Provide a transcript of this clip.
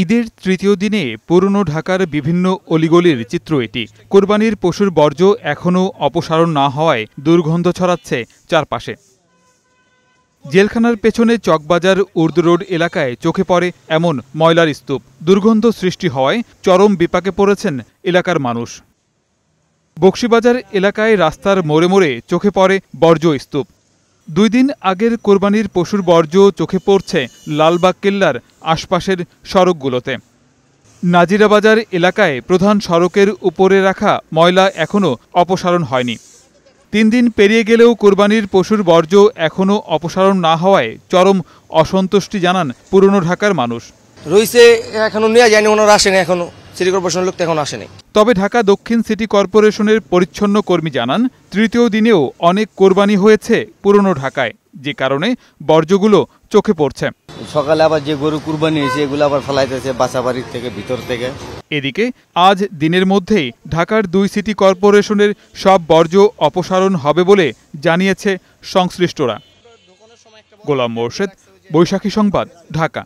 ঈদের তৃতীয় দিনে পুরনো ঢাকার বিভিন্ন অলিগলির চিত্র এটি। কোরবানির পশুর বর্জ্য এখনও অপসারণ না হওয়ায় দুর্গন্ধ ছড়াচ্ছে চারপাশে। জেলখানার পেছনে চকবাজার উর্দু রোড এলাকায় চোখে পড়ে এমন ময়লার স্তূপ। দুর্গন্ধ সৃষ্টি হওয়ায় চরম বিপাকে পড়েছেন এলাকার মানুষ। বকশীবাজার এলাকায় রাস্তার মোড়ে মোড়ে চোখে পড়ে বর্জ্য স্তূপ। 2 দিন আগের কোরবানির পশুর বর্জ্য চোখে পড়ছে লালবাগ কেল্লার আশপাশের সড়কগুলোতে। নাজিরাবাজার এলাকায় প্রধান সড়কের উপরে রাখা ময়লা এখনও অপসারণ হয়নি। 3 দিন পেরিয়ে গেলেও কোরবানির পশুর বর্জ্য এখনও অপসারণ না হওয়ায় চরম অসন্তুষ্টি জানান পুরনো ঢাকার মানুষ। রইছে এখনো নিয়ে যায়নি, ওনারা আসেনি, এখনো সিটি কর্পোরেশনের লোক এখন আসেনি। তবে ঢাকা দক্ষিণ সিটি কর্পোরেশনের পরিচ্ছন্ন কর্মী জানান, তৃতীয় দিনেও অনেক কোরবানি হয়েছে পুরনো ঢাকায়, যে কারণে বর্জ্যগুলো চোখে পড়ছে। সকালে আবার যে গরু কুরবানি হয়েছে এগুলো আবার ফেলাইতেছে বাসাবাড়ির থেকে, ভিতর থেকে। এদিকে আজ দিনের মধ্যেই ঢাকার 2 সিটি কর্পোরেশনের সব বর্জ্য অপসারণ হবে বলে জানিয়েছে সংশ্লিষ্টরা। গোলাম মোর্শেদ, বৈশাখী সংবাদ, ঢাকা।